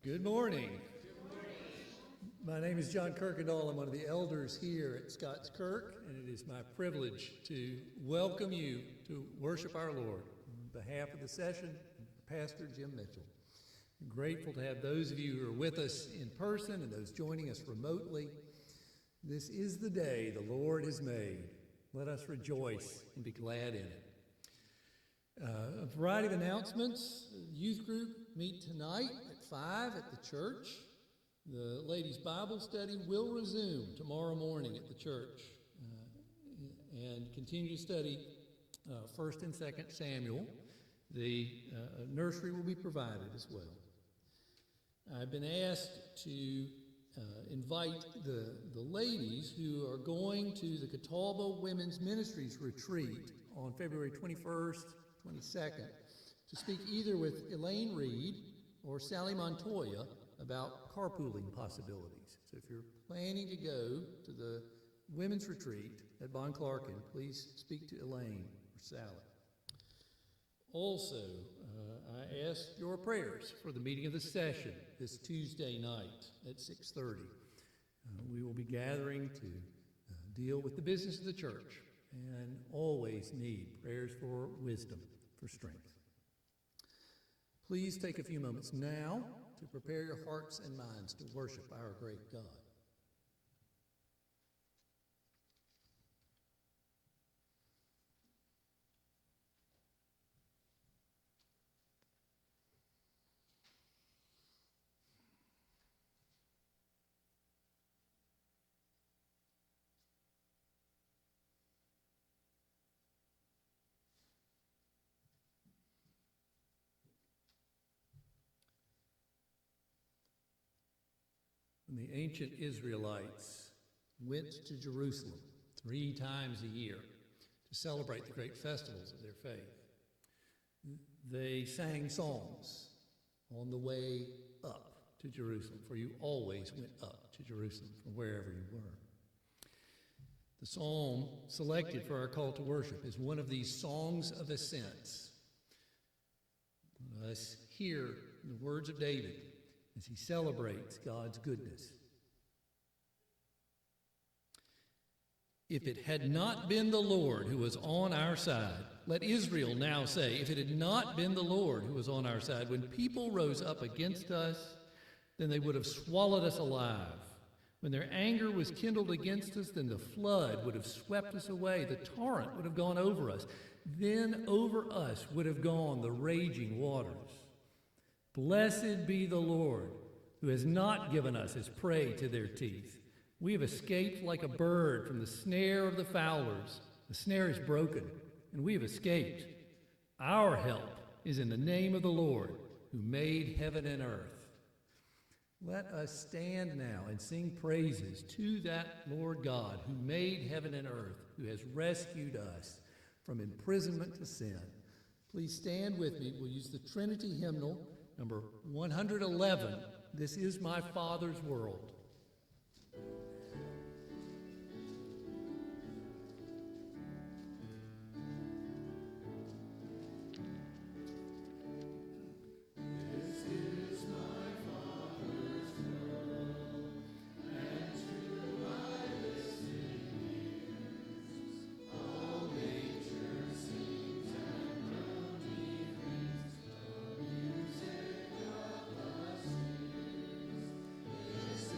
Good morning. My name is John Kirkendall. I'm one of the elders here at Scots Kirk, and it is my privilege to welcome you to worship our Lord. On behalf of the session, Pastor Jim Mitchell. I'm grateful to have those of you who are with us in person and those joining us remotely. This is the day the Lord has made. Let us rejoice and be glad in it. A variety of announcements. The youth group meet tonight at 5 at the church. The ladies' Bible study will resume tomorrow morning at the church and continue to study 1st and 2nd Samuel. The nursery will be provided as well. I've been asked to invite the ladies who are going to the Catawba Women's Ministries Retreat on February 21st, 22nd, to speak either with Elaine Reed or Sally Montoya about carpooling possibilities. So if you're planning to go to the women's retreat at Bon Clarkin, please speak to Elaine or Sally. Also, I ask your prayers for the meeting of the session this Tuesday night at 6:30. We will be gathering to deal with the business of the church and always need prayers for wisdom, for strength. Please take a few moments now to prepare your hearts and minds to worship our great God. When the ancient Israelites went to Jerusalem 3 times a year to celebrate the great festivals of their faith, they sang songs on the way up to Jerusalem, for you always went up to Jerusalem from wherever you were. The psalm selected for our call to worship is one of these songs of ascents. Let's hear the words of David as he celebrates God's goodness. If it had not been the Lord who was on our side, let Israel now say, if it had not been the Lord who was on our side, when people rose up against us, then they would have swallowed us alive. When their anger was kindled against us, then the flood would have swept us away. The torrent would have gone over us. Then over us would have gone the raging waters. Blessed be the Lord, who has not given us as prey to their teeth. We have escaped like a bird from the snare of the fowlers. The snare is broken, and we have escaped. Our help is in the name of the Lord, who made heaven and earth. Let us stand now and sing praises to that Lord God, who made heaven and earth, who has rescued us from imprisonment to sin. Please stand with me. We'll use the Trinity hymnal, number 111, This Is My Father's World. This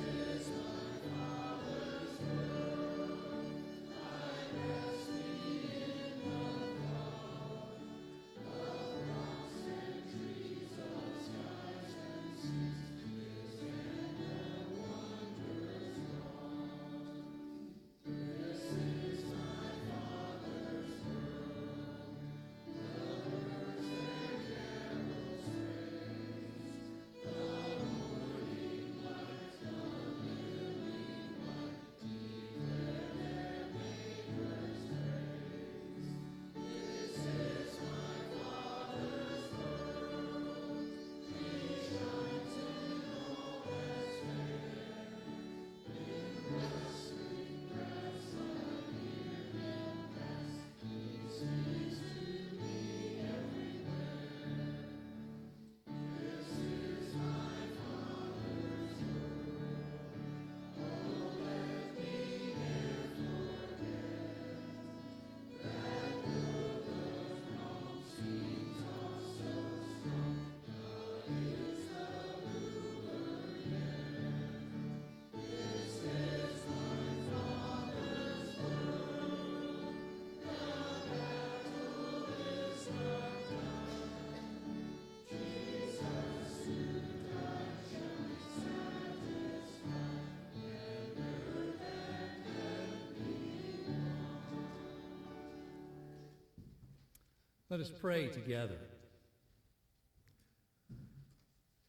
Let us pray together.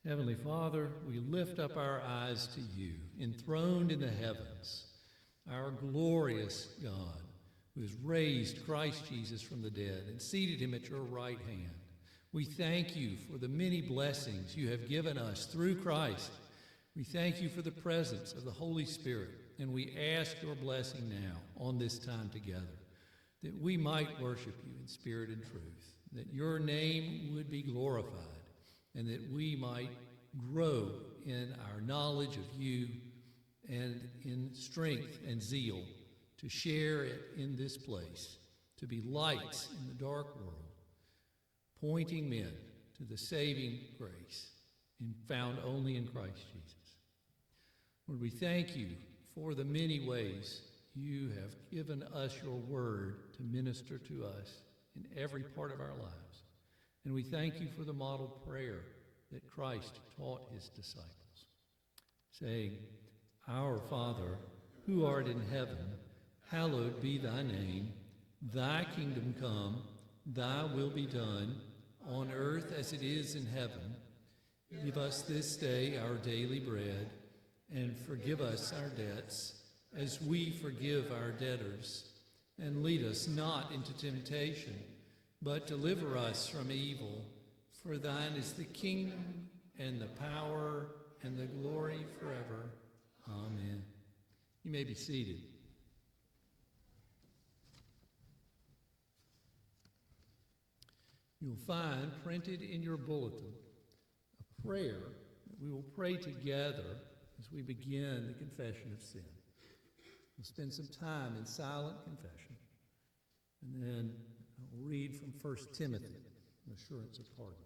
Heavenly Father, we lift up our eyes to you, enthroned in the heavens, our glorious God, who has raised Christ Jesus from the dead and seated him at your right hand. We thank you for the many blessings you have given us through Christ. We thank you for the presence of the Holy Spirit, and we ask your blessing now on this time together, that we might worship you in spirit and truth, that your name would be glorified, and that we might grow in our knowledge of you and in strength and zeal to share it in this place, to be lights in the dark world, pointing men to the saving grace found only in Christ Jesus. Lord, we thank you for the many ways you have given us your word to minister to us in every part of our lives. And we thank you for the model prayer that Christ taught his disciples, saying, Our Father, who art in heaven, hallowed be thy name. Thy kingdom come, thy will be done, on earth as it is in heaven. Give us this day our daily bread, and forgive us our debts, as we forgive our debtors. And lead us not into temptation, but deliver us from evil. For thine is the kingdom, and the power, and the glory forever. Amen. You may be seated. You'll find printed in your bulletin a prayer that we will pray together as we begin the confession of sin. We'll spend some time in silent confession, and then I'll read from 1 Timothy, an assurance of pardon.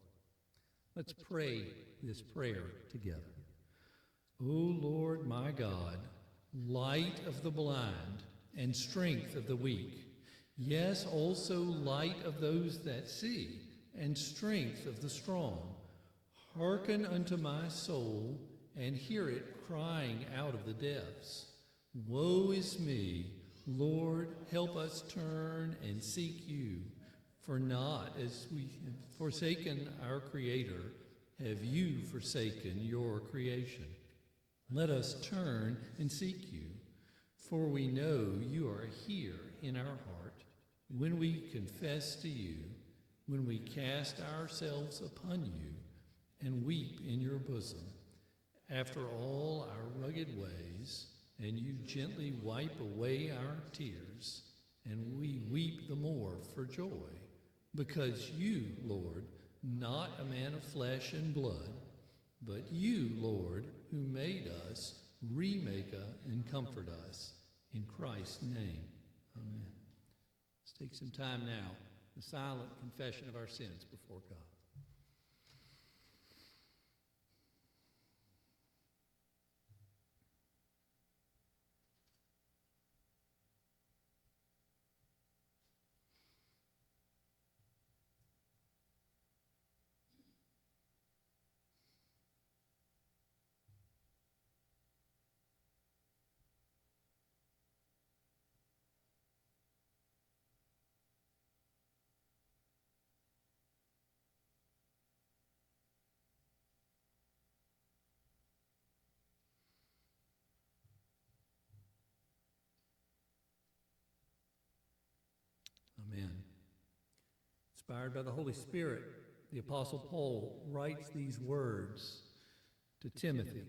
Let's pray this prayer together. O Lord my God, light of the blind and strength of the weak, yes, also light of those that see, and strength of the strong. Hearken unto my soul, and hear it crying out of the depths. Woe is me, Lord, help us turn and seek you. For not as we have forsaken our Creator, have you forsaken your creation. Let us turn and seek you, for we know you are here in our heart, when we confess to you, when we cast ourselves upon you and weep in your bosom, after all our rugged ways, and you gently wipe away our tears, and we weep the more for joy, because you, Lord, not a man of flesh and blood, but you, Lord, who made us, remake and comfort us. In Christ's name, amen. Let's take some time now, the silent confession of our sins before God. Amen. Inspired by the Holy Spirit, the Apostle Paul writes these words to Timothy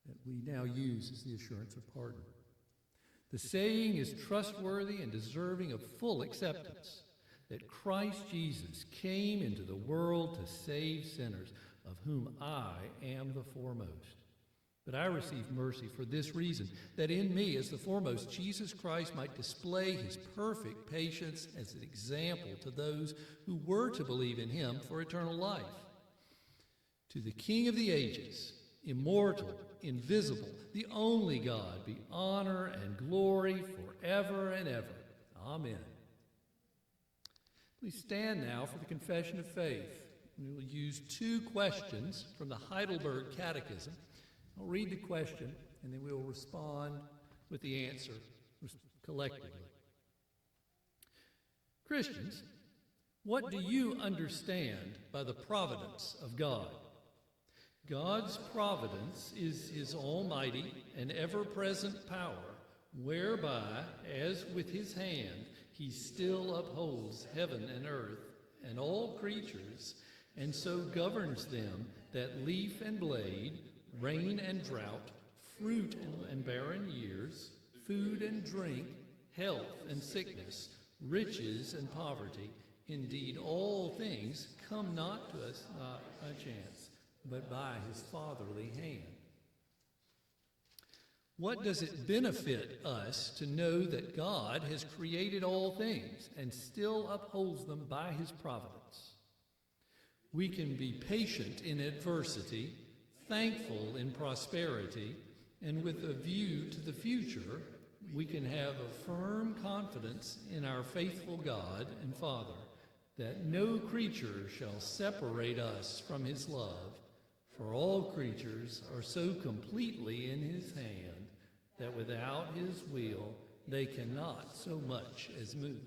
that we now use as the assurance of pardon. The saying is trustworthy and deserving of full acceptance, that Christ Jesus came into the world to save sinners, of whom I am the foremost. But I receive mercy for this reason, that in me, as the foremost, Jesus Christ might display his perfect patience as an example to those who were to believe in him for eternal life. To the King of the ages, immortal, invisible, the only God, be honor and glory forever and ever. Amen. Please stand now for the confession of faith. We will use two questions from the Heidelberg Catechism. I'll read the question, and then we'll respond with the answer collectively. Christians, What do you understand by the providence of God? God's providence is his almighty and ever-present power, whereby, as with his hand, he still upholds heaven and earth and all creatures, and so governs them that leaf and blade, rain and drought, fruit and barren years, food and drink, health and sickness, riches and poverty. Indeed, all things come not to us not by chance, but by his fatherly hand. What does it benefit us to know that God has created all things and still upholds them by his providence? We can be patient in adversity, thankful in prosperity, and with a view to the future, we can have a firm confidence in our faithful God and Father, that no creature shall separate us from his love, for all creatures are so completely in his hand that without his will they cannot so much as move.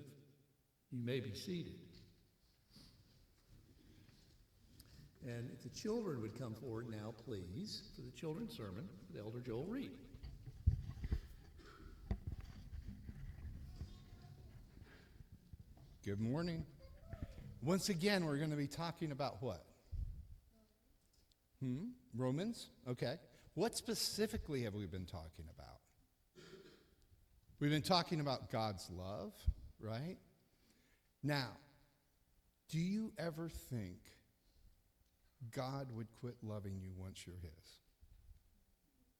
You may be seated. And if the children would come forward now, please, for the children's sermon with Elder Joel Reed. Good morning. Once again, we're going to be talking about what? Romans? Okay. What specifically have we been talking about? We've been talking about God's love, right? Now, do you ever think God would quit loving you once you're his?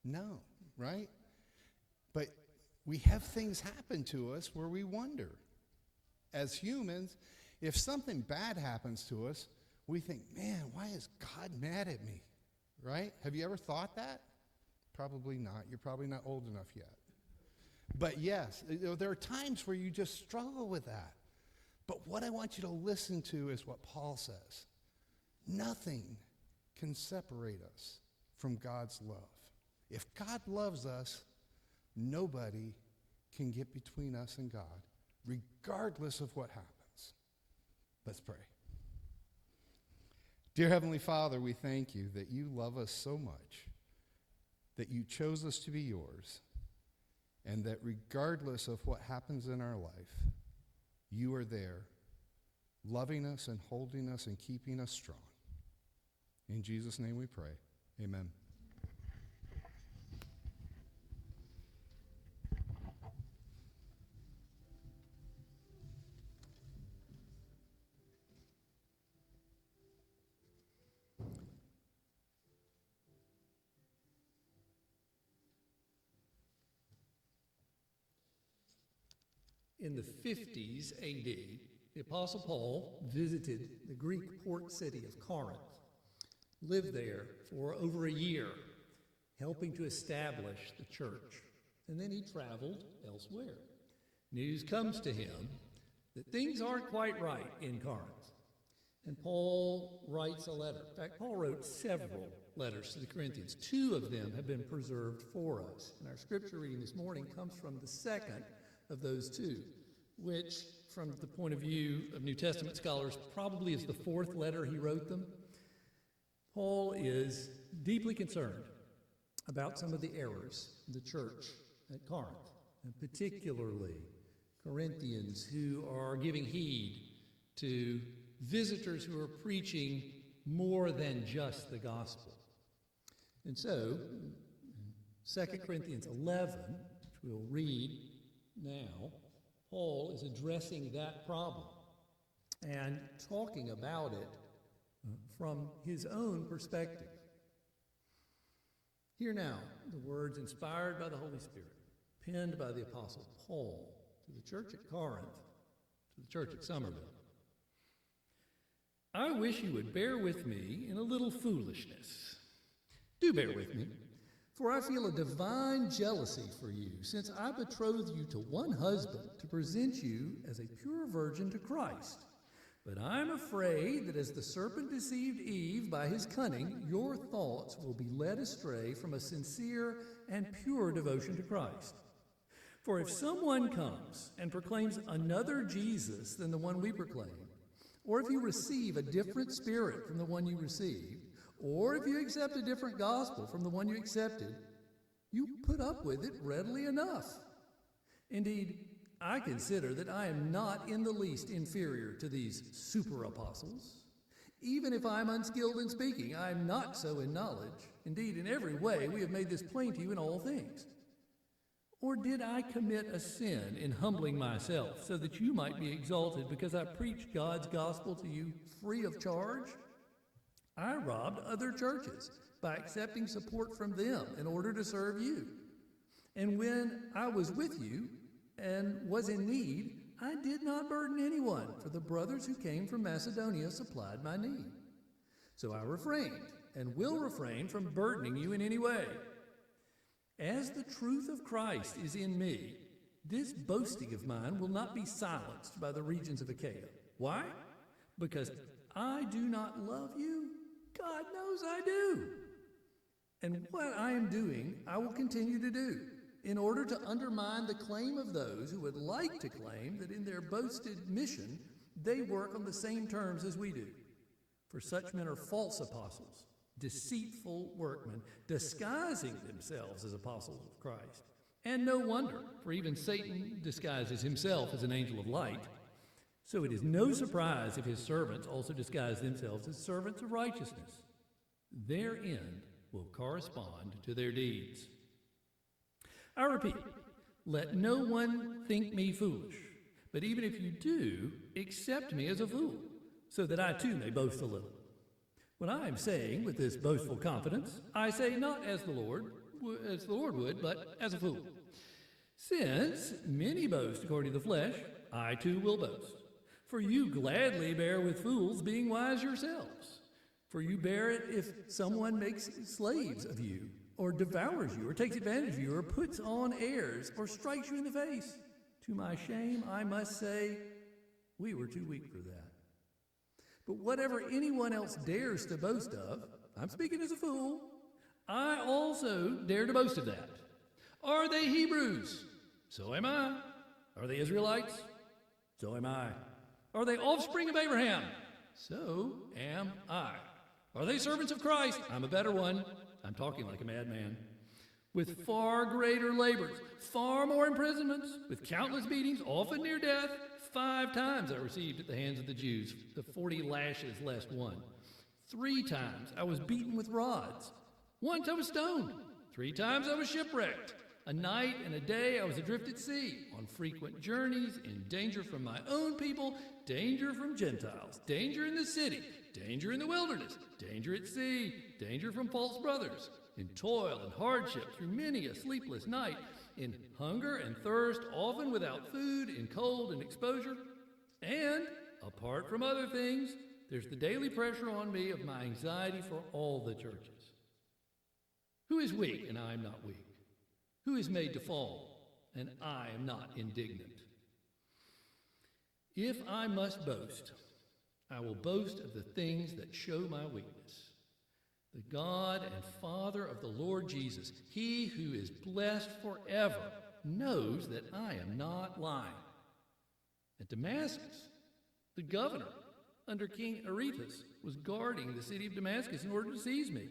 No, right? But we have things happen to us where we wonder. As humans, if something bad happens to us, we think, man, why is God mad at me? Right? Have you ever thought that? Probably not. You're probably not old enough yet. But yes, there are times where you just struggle with that. But what I want you to listen to is what Paul says. Nothing can separate us from God's love. If God loves us, nobody can get between us and God, regardless of what happens. Let's pray. Dear Heavenly Father, we thank you that you love us so much, that you chose us to be yours, and that regardless of what happens in our life, you are there, loving us and holding us and keeping us strong. In Jesus' name we pray. Amen. In the 50s AD, the Apostle Paul visited the Greek port city of Corinth, lived there for over a year, helping to establish the church. And then he traveled elsewhere. News comes to him that things aren't quite right in Corinth. And Paul writes a letter. In fact, Paul wrote several letters to the Corinthians. 2 of them have been preserved for us. And our scripture reading this morning comes from the second of those 2, which, from the point of view of New Testament scholars, probably is the 4th letter he wrote them. Paul is deeply concerned about some of the errors of the church at Corinth, and particularly Corinthians who are giving heed to visitors who are preaching more than just the gospel. And so, 2 Corinthians 11, which we'll read now, Paul is addressing that problem and talking about it from his own perspective. Hear now the words inspired by the Holy Spirit, penned by the Apostle Paul to the church at Corinth, to the church at Somerville. I wish you would bear with me in a little foolishness. Do bear with me, for I feel a divine jealousy for you, since I betrothed you to one husband to present you as a pure virgin to Christ. But I'm afraid that as the serpent deceived Eve by his cunning, your thoughts will be led astray from a sincere and pure devotion to Christ. For if someone comes and proclaims another Jesus than the one we proclaim, or if you receive a different spirit from the one you received, or if you accept a different gospel from the one you accepted, you put up with it readily enough. Indeed, I consider that I am not in the least inferior to these super apostles. Even if I am unskilled in speaking, I am not so in knowledge. Indeed, in every way we have made this plain to you in all things. Or did I commit a sin in humbling myself so that you might be exalted because I preached God's gospel to you free of charge? I robbed other churches by accepting support from them in order to serve you. And when I was with you and was in need, I did not burden anyone, for the brothers who came from Macedonia supplied my need. So I refrained and will refrain from burdening you in any way. As the truth of Christ is in me, this boasting of mine will not be silenced by the regions of Achaia. Why? Because I do not love you? God knows I do. And what I am doing, I will continue to do, in order to undermine the claim of those who would like to claim that in their boasted mission they work on the same terms as we do. For such men are false apostles, deceitful workmen, disguising themselves as apostles of Christ. And no wonder, for even Satan disguises himself as an angel of light. So it is no surprise if his servants also disguise themselves as servants of righteousness. Their end will correspond to their deeds. I repeat, let no one think me foolish, but even if you do, accept me as a fool, so that I too may boast a little. What I am saying with this boastful confidence, I say not as the Lord would, but as a fool. Since many boast according to the flesh, I too will boast. For you gladly bear with fools, being wise yourselves. For you bear it if someone makes slaves of you, or devours you, or takes advantage of you, or puts on airs, or strikes you in the face. To my shame, I must say, we were too weak for that. But whatever anyone else dares to boast of, I'm speaking as a fool, I also dare to boast of that. Are they Hebrews? So am I. Are they Israelites? So am I. Are they offspring of Abraham? So am I. Are they servants of Christ? I'm a better one. I'm talking like a madman. With far greater labors, far more imprisonments, with countless beatings, often near death. 5 times I received at the hands of the Jews, the 40 lashes less one. 3 times I was beaten with rods. Once I was stoned. 3 times I was shipwrecked. A night and a day I was adrift at sea, on frequent journeys, in danger from my own people, danger from Gentiles, danger in the city, danger in the wilderness, danger at sea, danger from false brothers, in toil and hardship through many a sleepless night, in hunger and thirst, often without food, in cold and exposure. And, apart from other things, there's the daily pressure on me of my anxiety for all the churches. Who is weak and I am not weak? Who is made to fall, and I am not indignant? If I must boast, I will boast of the things that show my weakness. The God and Father of the Lord Jesus, he who is blessed forever, knows that I am not lying. At Damascus, the governor, under King Aretas, was guarding the city of Damascus in order to seize me,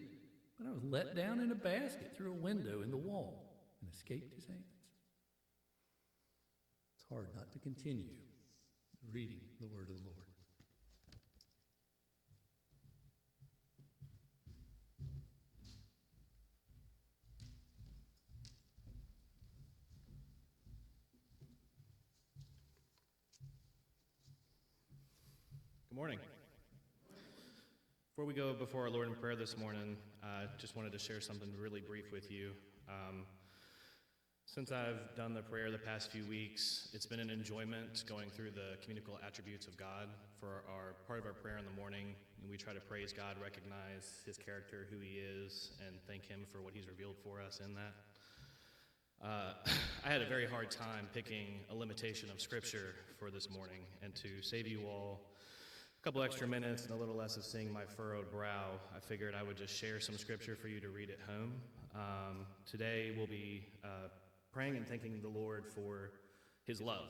but I was let down in a basket through a window in the wall and escaped his hands. It's hard not to continue reading the word of the Lord. Good morning. Before we go before our Lord in prayer this morning, I just wanted to share something really brief with you. Since I've done the prayer the past few weeks, it's been an enjoyment going through the communicable attributes of God for our part of our prayer in the morning. And we try to praise God, recognize his character, who he is, and thank him for what he's revealed for us in that. I had a very hard time picking a limitation of scripture for this morning, and to save you all a couple extra minutes and a little less of seeing my furrowed brow, I figured I would just share some scripture for you to read at home. Today we'll be praying and thanking the Lord for his love.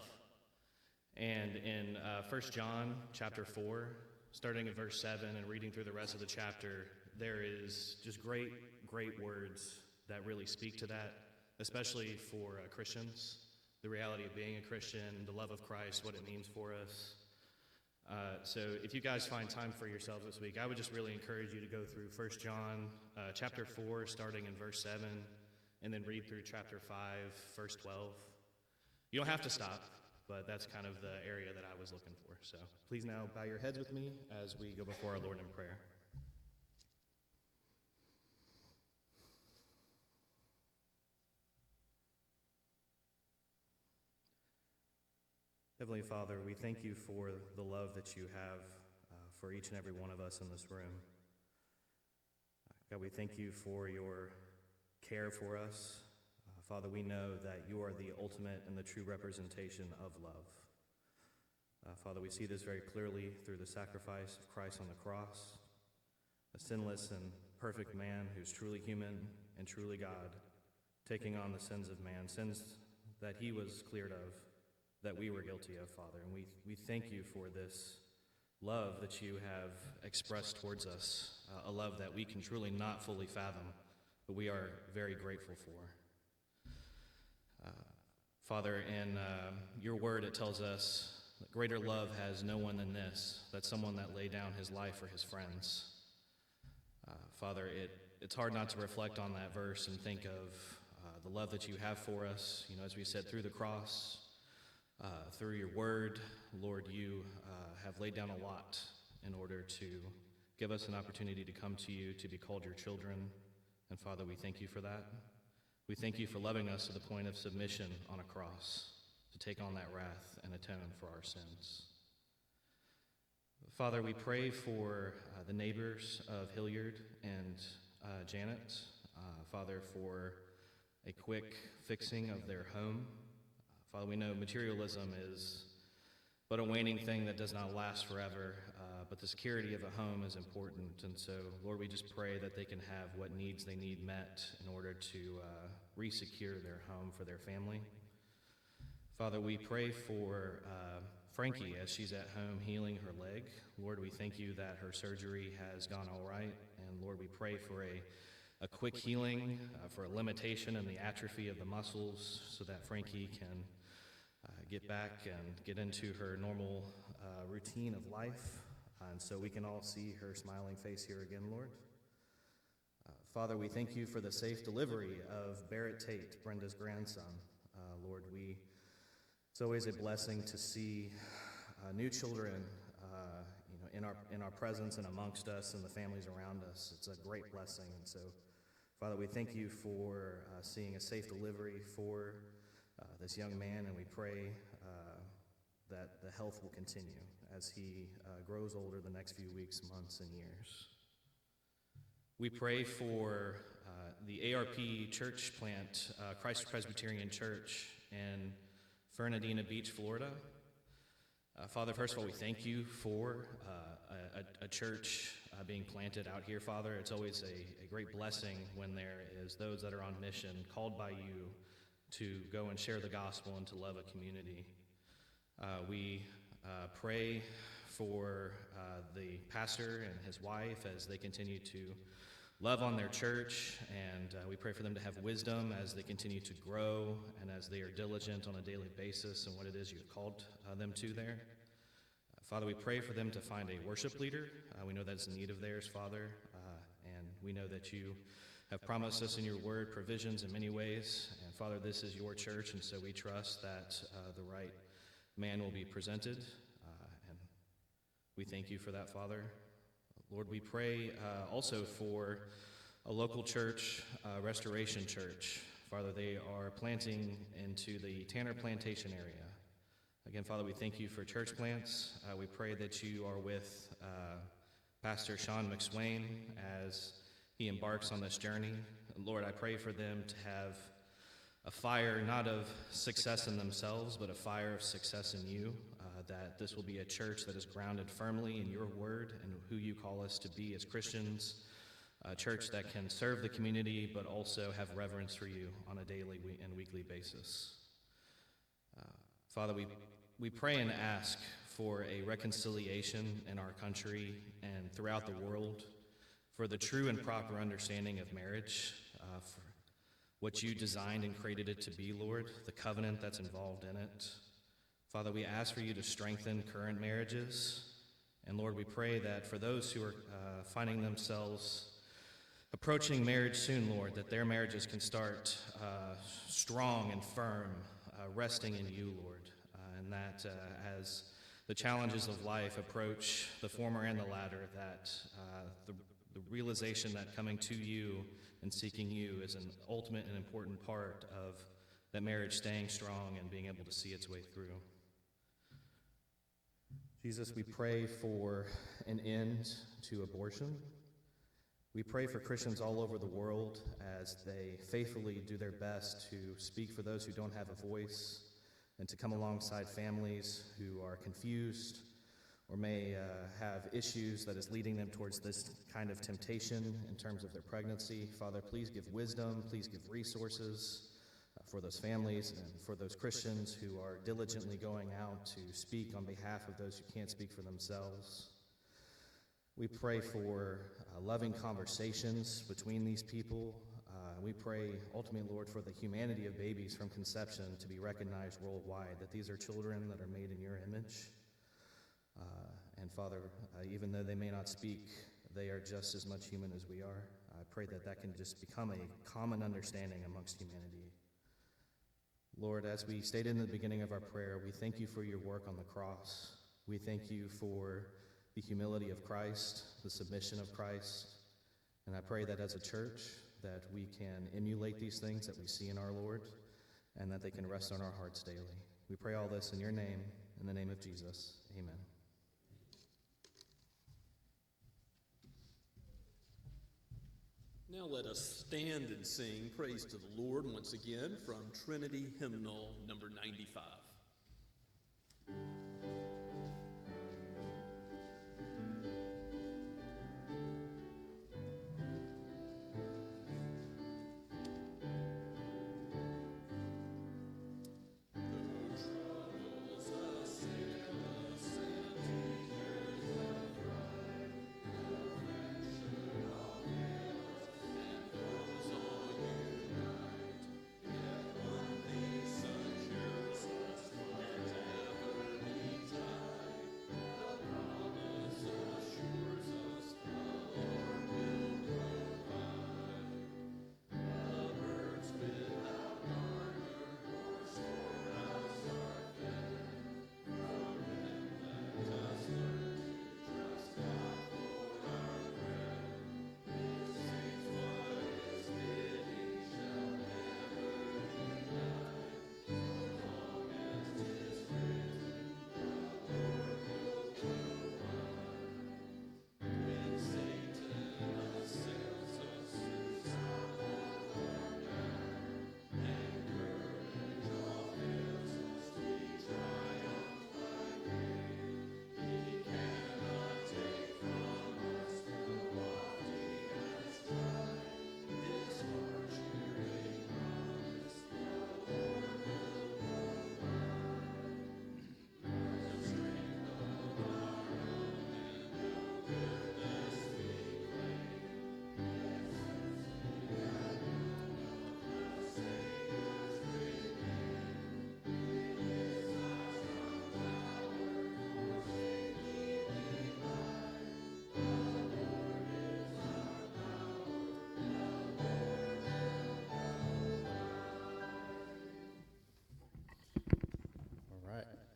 And in 1 John chapter 4, starting at verse 7 and reading through the rest of the chapter, there is just great words that really speak to that, especially for Christians, the reality of being a Christian, the love of Christ, what it means for us. So if you guys find time for yourselves this week, I would just really encourage you to go through 1 John chapter 4, starting in verse 7, and then read through chapter 5, verse 12. You don't have to stop, but that's kind of the area that I was looking for. So please now bow your heads with me as we go before our Lord in prayer. Heavenly Father, we thank you for the love that you have for each and every one of us in this room. God, we thank you for your care for us. Father, we know that you are the ultimate and the true representation of love. Father, we see this very clearly through the sacrifice of Christ on the cross, a sinless and perfect man who's truly human and truly God, taking on the sins of man, sins that he was cleared of, that we were guilty of, Father. And we thank you for this love that you have expressed towards us, a love that we can truly not fully fathom, but we are very grateful for. Father, in your word, it tells us that greater love has no one than this, that someone that laid down his life for his friends. Father, it's hard not to reflect on that verse and think of the love that you have for us, as we said, through the cross, through your word. Lord, you have laid down a lot in order to give us an opportunity to come to you, to be called your children. And Father, we thank you for that. We thank you for loving us to the point of submission on a cross, to take on that wrath and atone for our sins. Father, we pray for the neighbors of Hilliard and Janet, Father, for a quick fixing of their home. Father, we know materialism is but a waning thing that does not last forever, but the security of a home is important. And so, Lord, we just pray that they can have what needs they need met in order to re-secure their home for their family. Father, we pray for Frankie as she's at home healing her leg. Lord, we thank you that her surgery has gone all right. And Lord, we pray for a quick healing, for a limitation in the atrophy of the muscles so that Frankie can get back and get into her normal routine of life. And so we can all see her smiling face here again, Lord. Father, we thank you for the safe delivery of Barrett Tate, Brenda's grandson. Lord, it's always a blessing to see new children in our presence and amongst us and the families around us. It's a great blessing. And so, Father, we thank you for seeing a safe delivery for this young man, and we pray that the health will continue as he grows older the next few weeks, months, and years. We pray for the ARP church plant, Christ Presbyterian Church in Fernandina Beach, Florida. Father, first of all, we thank you for a church being planted out here, Father. It's always a great blessing when there is those that are on mission, called by you to go and share the gospel and to love a community. We pray for the pastor and his wife as they continue to love on their church, and we pray for them to have wisdom as they continue to grow and as they are diligent on a daily basis in what it is you have called them to there. Father, we pray for them to find a worship leader. We know that's a need of theirs, Father, and we know that you have promised us in your word provisions in many ways. And Father, this is your church, and so we trust that the right man will be presented, and we thank you for that, Father. Lord, we pray also for a local church, Restoration Church. Father, they are planting into the Tanner Plantation area. Again, Father, we thank you for church plants. We pray that you are with Pastor Sean McSwain as he embarks on this journey. Lord, I pray for them to have a fire not of success in themselves, but a fire of success in you, that this will be a church that is grounded firmly in your word and who you call us to be as Christians, a church that can serve the community but also have reverence for you on a daily and weekly basis. Father, we pray and ask for a reconciliation in our country and throughout the world, for the true and proper understanding of marriage, for what you designed and created it to be, Lord, the covenant that's involved in it. Father, we ask for you to strengthen current marriages. And Lord, we pray that for those who are finding themselves approaching marriage soon, Lord, that their marriages can start strong and firm, resting in you, Lord, and that as the challenges of life approach the former and the latter, that the realization that coming to you and seeking you is an ultimate and important part of that marriage staying strong and being able to see its way through. Jesus, we pray for an end to abortion. We pray for Christians all over the world as they faithfully do their best to speak for those who don't have a voice and to come alongside families who are confused or may have issues that is leading them towards this kind of temptation in terms of their pregnancy. Father, please give wisdom, please give resources for those families and for those Christians who are diligently going out to speak on behalf of those who can't speak for themselves. We pray for loving conversations between these people. We pray, ultimately, Lord, for the humanity of babies from conception to be recognized worldwide, that these are children that are made in your image. And Father, even though they may not speak, they are just as much human as we are. I pray that that can just become a common understanding amongst humanity. Lord, as we stated in the beginning of our prayer, we thank you for your work on the cross. We thank you for the humility of Christ, the submission of Christ. And I pray that as a church, that we can emulate these things that we see in our Lord, and that they can rest on our hearts daily. We pray all this in your name, in the name of Jesus. Amen. Now let us stand and sing praise to the Lord once again from Trinity Hymnal number 95.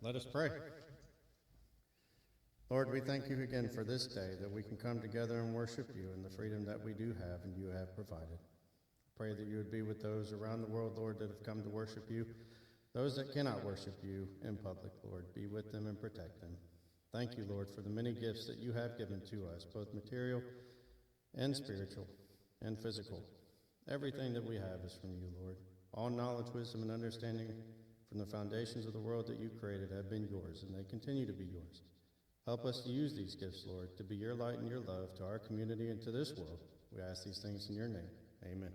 Let us pray. Lord, we thank you again for this day, that we can come together and worship you in the freedom that we do have and you have provided. Pray that you would be with those around the world, Lord, that have come to worship you. Those that cannot worship you in public, Lord, be with them and protect them. Thank you, Lord, for the many gifts that you have given to us, both material and spiritual and physical. Everything that we have is from you, Lord. All knowledge, wisdom, and understanding from the foundations of the world that you created have been yours, and they continue to be yours. Help us to use these gifts, Lord, to be your light and your love to our community and to this world. We ask these things in your name. Amen.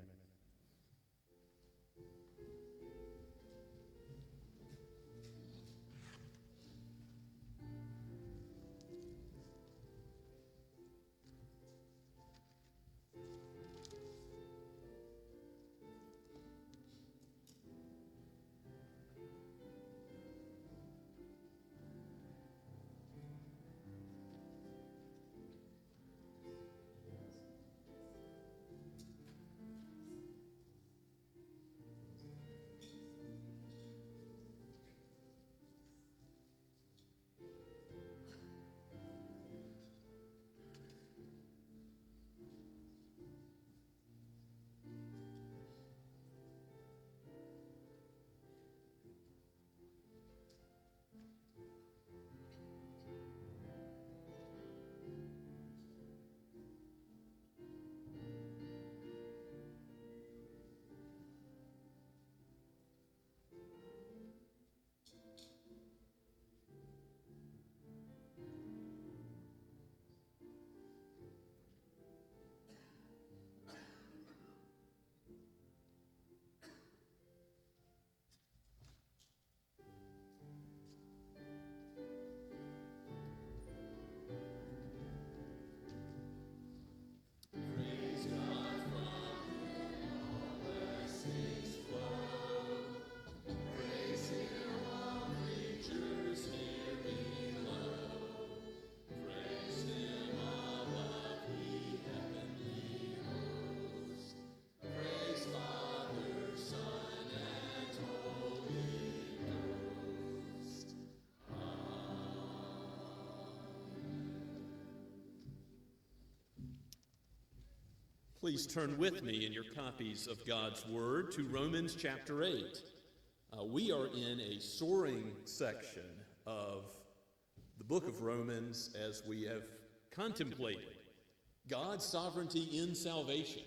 Please turn with me in your copies of God's Word to Romans chapter 8. We are in a soaring section of the book of Romans as we have contemplated God's sovereignty in salvation,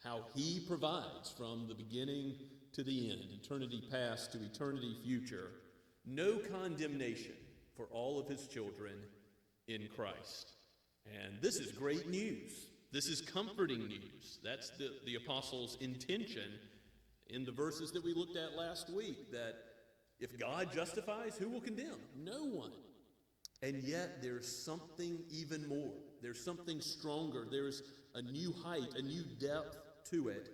how he provides from the beginning to the end, eternity past to eternity future, no condemnation for all of his children in Christ. And this is great news. This is comforting news. That's the apostle's intention in the verses that we looked at last week, that if God justifies, who will condemn? No one. And yet there's something even more. There's something stronger. There's a new height, a new depth to it,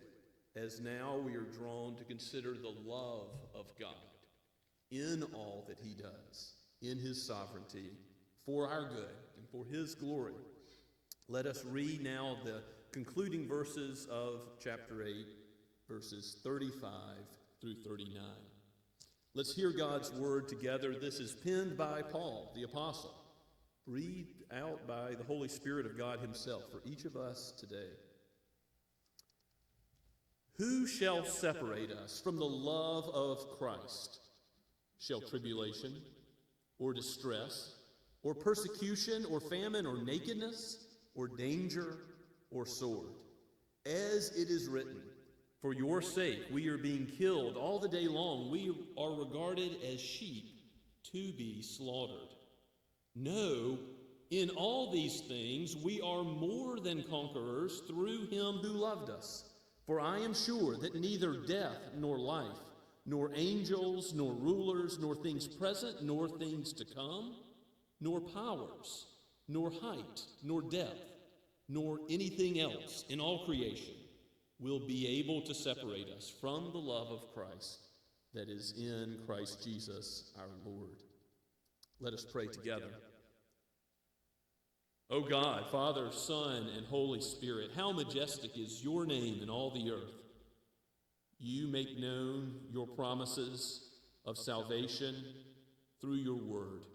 as now we are drawn to consider the love of God in all that he does, in his sovereignty, for our good and for his glory. Let us read now the concluding verses of chapter 8, verses 35 through 39. Let's hear God's word together. This is penned by Paul, the apostle, breathed out by the Holy Spirit of God himself for each of us today. Who shall separate us from the love of Christ? Shall tribulation, or distress, or persecution, or famine, or nakedness, or danger, or sword? As it is written, for your sake we are being killed all the day long. We are regarded as sheep to be slaughtered. No, in all these things we are more than conquerors through him who loved us. For I am sure that neither death nor life, nor angels, nor rulers, nor things present, nor things to come, nor powers, nor height, nor depth, nor anything else in all creation will be able to separate us from the love of Christ that is in Christ Jesus our Lord. Let us pray together. O God, Father, Son, and Holy Spirit, how majestic is your name in all the earth. You make known your promises of salvation through your word.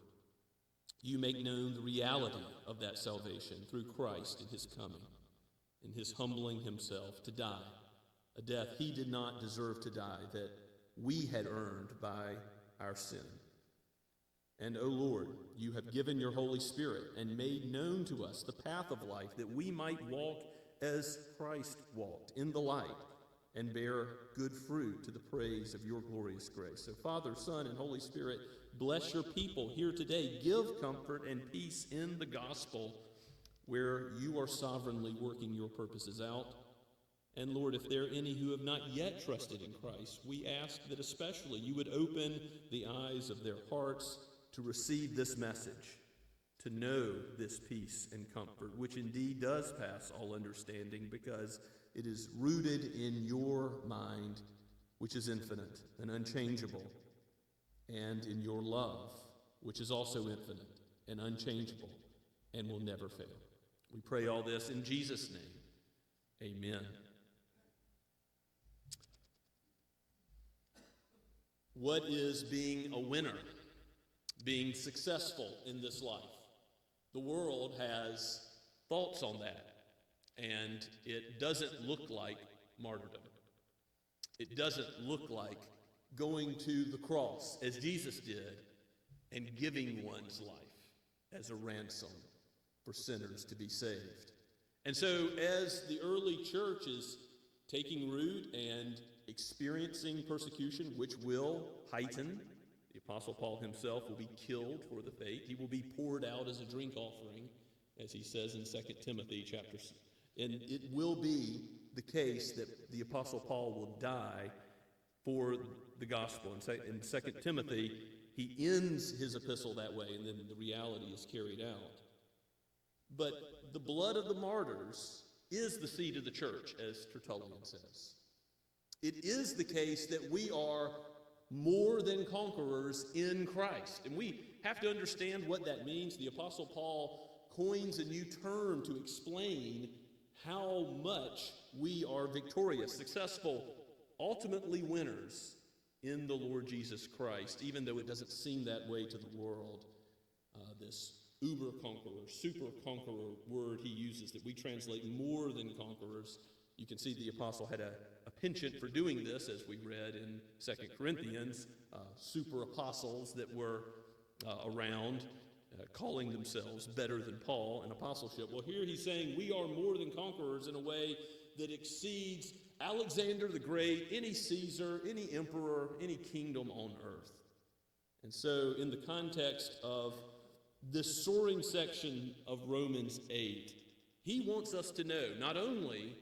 You make known the reality of that salvation through Christ in his coming, in his humbling himself to die, a death he did not deserve to die, that we had earned by our sin. And, O Lord, you have given your Holy Spirit and made known to us the path of life, that we might walk as Christ walked, in the light, and bear good fruit to the praise of your glorious grace. So, Father, Son, and Holy Spirit, bless your people here today. Give comfort and peace in the gospel where you are sovereignly working your purposes out. And Lord, if there are any who have not yet trusted in Christ, we ask that especially you would open the eyes of their hearts to receive this message, to know this peace and comfort, which indeed does pass all understanding, because it is rooted in your mind, which is infinite and unchangeable, and in your love, which is also infinite and unchangeable and will never fail. We pray all this in Jesus' name. Amen. What is being a winner? Being successful in this life? The world has thoughts on that, and it doesn't look like martyrdom. It doesn't look like going to the cross as Jesus did and giving one's life as a ransom for sinners to be saved. And so as the early church is taking root and experiencing persecution, which will heighten, the Apostle Paul himself will be killed for the faith. He will be poured out as a drink offering, as he says in 2 Timothy chapter 6. And it will be the case that the Apostle Paul will die for the gospel. In 2 Timothy, he ends his epistle that way, and then the reality is carried out. But the blood of the martyrs is the seed of the church, as Tertullian says. It is the case that we are more than conquerors in Christ. And we have to understand what that means. The Apostle Paul coins a new term to explain how much we are victorious, successful, ultimately winners in the Lord Jesus Christ, even though it doesn't seem that way to the world. This uber conqueror, super conqueror word he uses that we translate more than conquerors. You can see the apostle had a penchant for doing this, as we read in 2 Corinthians, super apostles that were around, calling themselves better than Paul in apostleship. Well, here he's saying we are more than conquerors in a way that exceeds Alexander the Great, any Caesar, any emperor, any kingdom on earth. And so in the context of this soaring section of Romans 8, he wants us to know, not only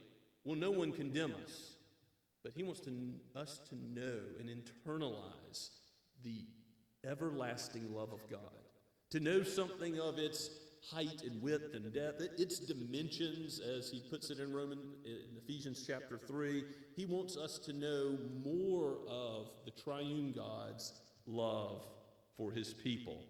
will no one condemn us, but he wants us to know and internalize the everlasting love of God, to know something of its height and width and depth, its dimensions, as he puts it in Ephesians chapter 3. He wants us to know more of the triune God's love for his people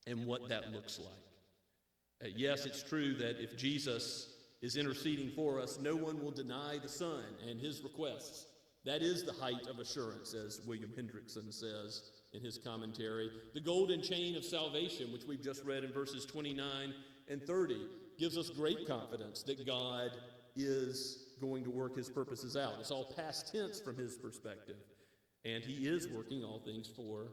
and what that looks like. Yes, it's true that if Jesus is interceding for us, no one will deny the Son and his requests. That is the height of assurance, as William Hendrickson says in his commentary. The golden chain of salvation, which we've just read in verses 29 and 30, gives us great confidence that God is going to work his purposes out. It's all past tense from his perspective, and he is working all things for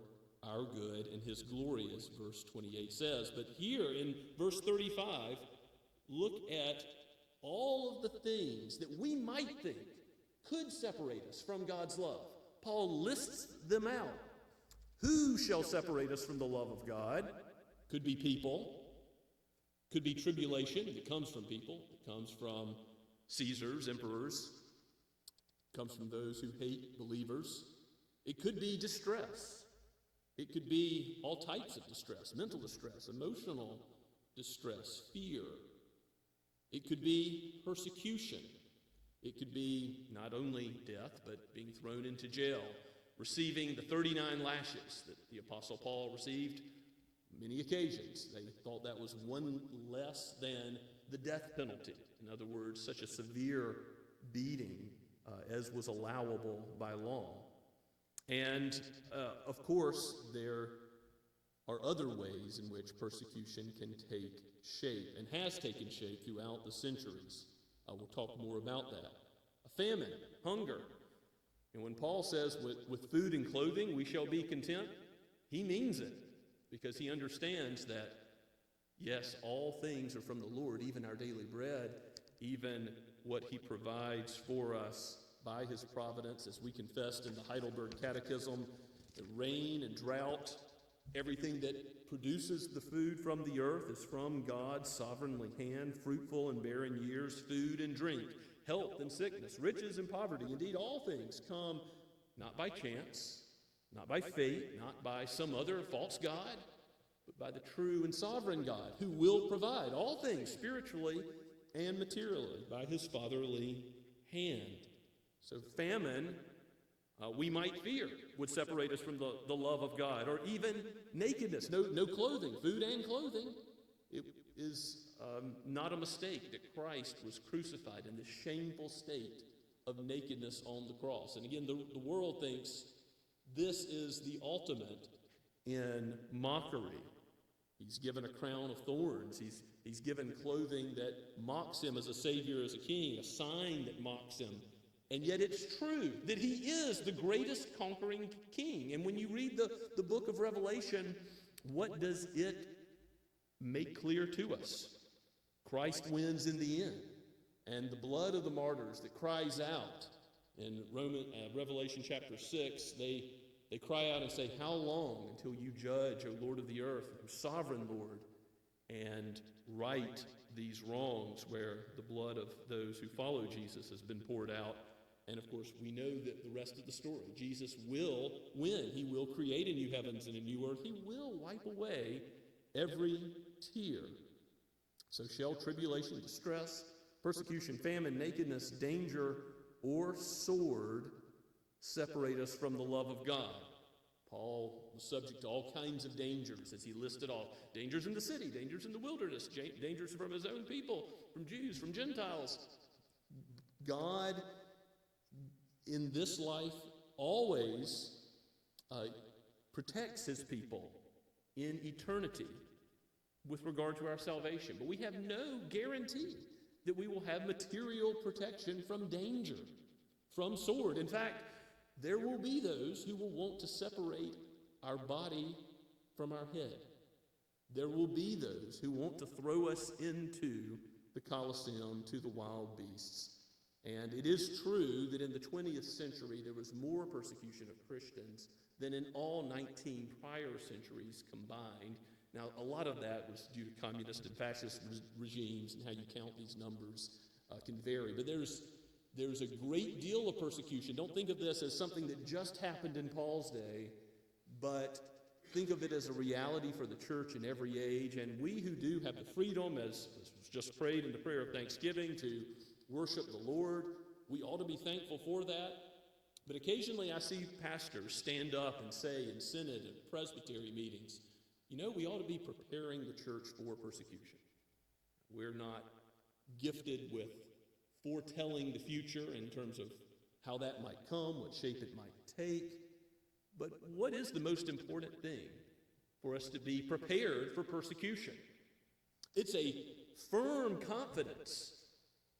our good and his glory, as verse 28 says. But here in verse 35, look at all of the things that we might think could separate us from God's love. Paul lists them out. Who shall separate us from the love of God? Could be people. Could be tribulation. It comes from people. It comes from Caesars, emperors. It comes from those who hate believers. It could be distress. It could be all types of distress, mental distress, emotional distress, fear. It could be persecution. It could be not only death, but being thrown into jail, receiving the 39 lashes that the Apostle Paul received many occasions. They thought that was one less than the death penalty. In other words, such a severe beating as was allowable by law. And, of course, there are other ways in which persecution can take shape and has taken shape throughout the centuries. We'll talk more about that. A famine, hunger. And when Paul says, with food and clothing we shall be content, he means it, because he understands that, yes, all things are from the Lord, even our daily bread, even what he provides for us by his providence, as we confessed in the Heidelberg Catechism, the rain and drought, everything that produces the food from the earth is from God's sovereignly hand, fruitful and barren years, food and drink, health and sickness, riches and poverty. Indeed, all things come not by chance, not by fate, not by some other false god, but by the true and sovereign God, who will provide all things spiritually and materially by his fatherly hand. So famine, we might fear, would separate us from the love of God, or even nakedness, no clothing, food and clothing. It is not a mistake that Christ was crucified in this shameful state of nakedness on the cross. And again, the world thinks this is the ultimate in mockery. He's given a crown of thorns. He's given clothing that mocks him as a savior, as a king, a sign that mocks him. And yet it's true that he is the greatest conquering king. And when you read the book of Revelation, what does it make clear to us? Christ wins in the end. And the blood of the martyrs that cries out in Revelation chapter 6, they cry out and say, "How long until you judge, O Lord of the earth, O sovereign Lord, and right these wrongs where the blood of those who follow Jesus has been poured out?" And of course, we know that the rest of the story. Jesus will win. He will create a new heavens and a new earth. He will wipe away every tear. So shall tribulation, distress, persecution, famine, nakedness, danger, or sword separate us from the love of God? Paul was subject to all kinds of dangers, as he listed off. Dangers in the city, dangers in the wilderness, dangers from his own people, from Jews, from Gentiles. God, in this life, always protects his people in eternity. with regard to our salvation, but we have no guarantee that we will have material protection from danger, from sword. In fact, there will be those who will want to separate our body from our head. There will be those who want to throw us into the Colosseum, to the wild beasts. And it is true that in the 20th century there was more persecution of Christians than in all 19 prior centuries combined. Now, a lot of that was due to communist and fascist regimes, and how you count these numbers can vary. But there's a great deal of persecution. Don't think of this as something that just happened in Paul's day, but think of it as a reality for the church in every age. And we who do have the freedom, as was just prayed in the prayer of thanksgiving, to worship the Lord, we ought to be thankful for that. But occasionally I see pastors stand up and say in synod and presbytery meetings, you know, we ought to be preparing the church for persecution. We're not gifted with foretelling the future in terms of how that might come, what shape it might take. But what is the most important thing for us to be prepared for persecution? It's a firm confidence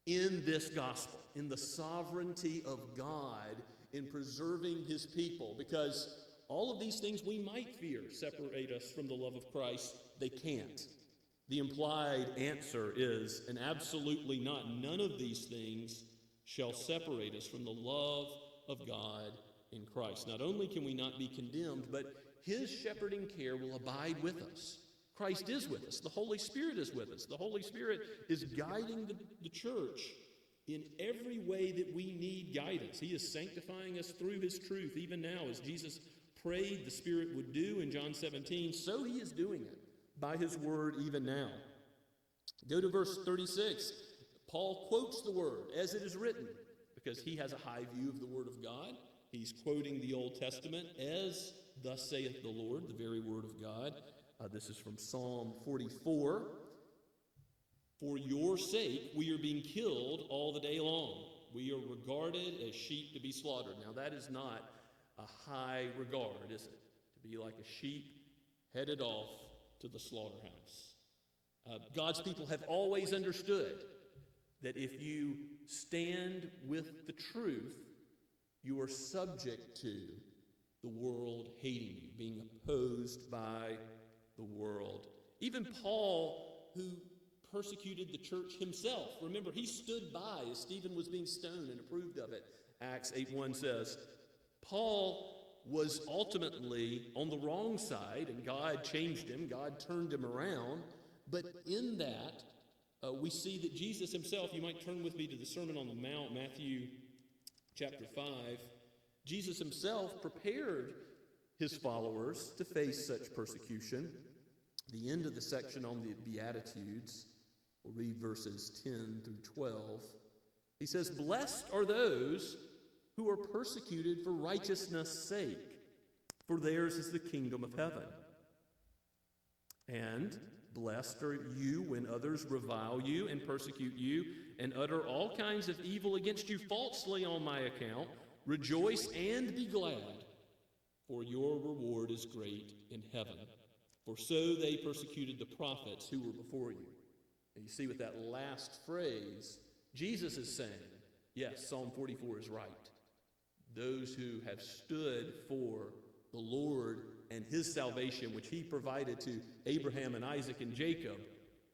in this gospel, in the sovereignty of God in preserving his people, because all of these things we might fear separate us from the love of Christ. They can't. The implied answer is an absolutely not. None of these things shall separate us from the love of God in Christ. Not only can we not be condemned, but his shepherding care will abide with us. Christ is with us. The Holy Spirit is with us. The Holy Spirit is guiding the church in every way that we need guidance. He is sanctifying us through his truth, even now, as Jesus prayed the Spirit would do in John 17, so he is doing it by his word even now. Go to verse 36. Paul quotes the word as it is written, because he has a high view of the word of God. He's quoting the Old Testament as thus saith the Lord, the very word of God. This is from Psalm 44. For your sake we are being killed all the day long. We are regarded as sheep to be slaughtered. Now that is not a high regard, is it? To be like a sheep headed off to the slaughterhouse. God's people have always understood that if you stand with the truth, you are subject to the world hating you, being opposed by the world. Even Paul, who persecuted the church himself, remember, he stood by as Stephen was being stoned and approved of it. Acts 8:1 says, Paul was ultimately on the wrong side, and God changed him. God turned him around. But in that, we see that Jesus himself, you might turn with me to the Sermon on the Mount, Matthew chapter 5. Jesus himself prepared his followers to face such persecution. The end of the section on the Beatitudes, we'll read verses 10 through 12. He says, blessed are those who are persecuted for righteousness' sake, for theirs is the kingdom of heaven. And blessed are you when others revile you and persecute you and utter all kinds of evil against you falsely on my account. Rejoice and be glad, for your reward is great in heaven. For so they persecuted the prophets who were before you. And you see with that last phrase, Jesus is saying, yes, Psalm 44 is right. Those who have stood for the Lord and his salvation, which he provided to Abraham and Isaac and Jacob,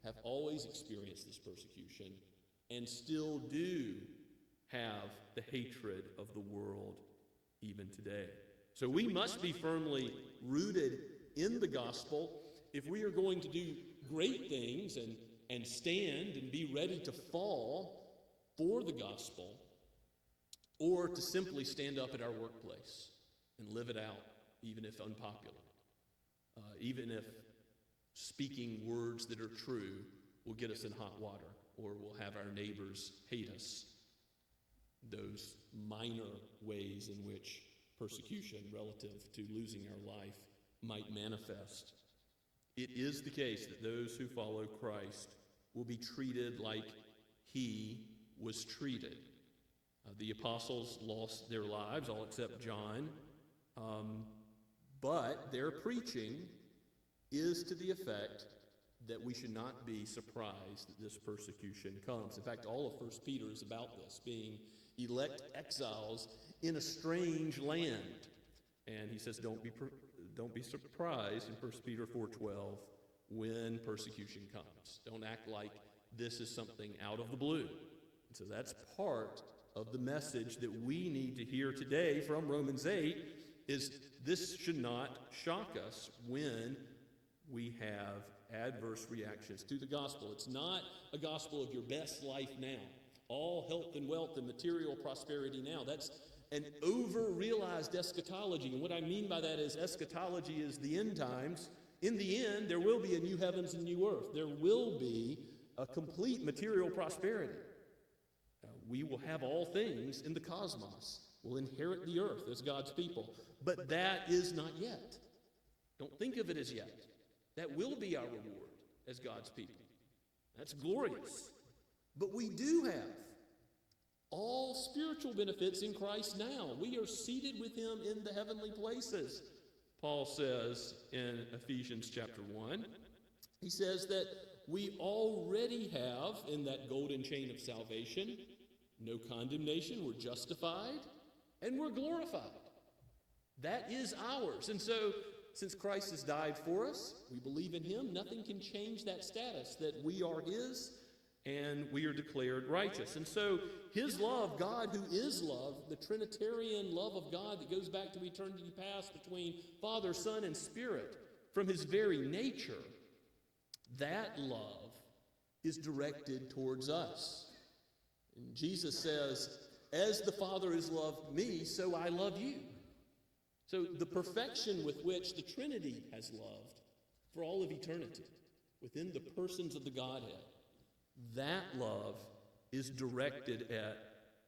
have always experienced this persecution and still do have the hatred of the world even today. So we must be firmly rooted in the gospel if we are going to do great things and stand and be ready to fall for the gospel, or to simply stand up at our workplace and live it out, even if unpopular, even if speaking words that are true will get us in hot water or will have our neighbors hate us. Those minor ways in which persecution relative to losing our life might manifest. It is the case that those who follow Christ will be treated like he was treated. The apostles lost their lives, all except John, but their preaching is to the effect that we should not be surprised that this persecution comes. In fact, all of 1 Peter is about this, being elect exiles in a strange land. And he says, don't be surprised in 1 Peter 4:12 when persecution comes. Don't act like this is something out of the blue. And so that's part of the message that we need to hear today from Romans 8, is this should not shock us when we have adverse reactions to the gospel. It's not a gospel of your best life now, all health and wealth and material prosperity now. That's an over-realized eschatology. And what I mean by that is eschatology is the end times. In the end, there will be a new heavens and new earth. There will be a complete material prosperity. We will have all things in the cosmos. We'll inherit the earth as God's people. But that is not yet. Don't think of it as yet. That will be our reward as God's people. That's glorious. But we do have all spiritual benefits in Christ now. We are seated with him in the heavenly places. Paul says in Ephesians chapter 1, he says that we already have in that golden chain of salvation no condemnation. We're justified and we're glorified. That is ours. And so, since Christ has died for us, we believe in him, nothing can change that status, that we are his and we are declared righteous. And so his love, God who is love, the Trinitarian love of God that goes back to eternity past between Father, Son, and Spirit, from his very nature, that love is directed towards us. And Jesus says, as the Father has loved me, so I love you. So the perfection with which the Trinity has loved for all of eternity, within the persons of the Godhead, that love is directed at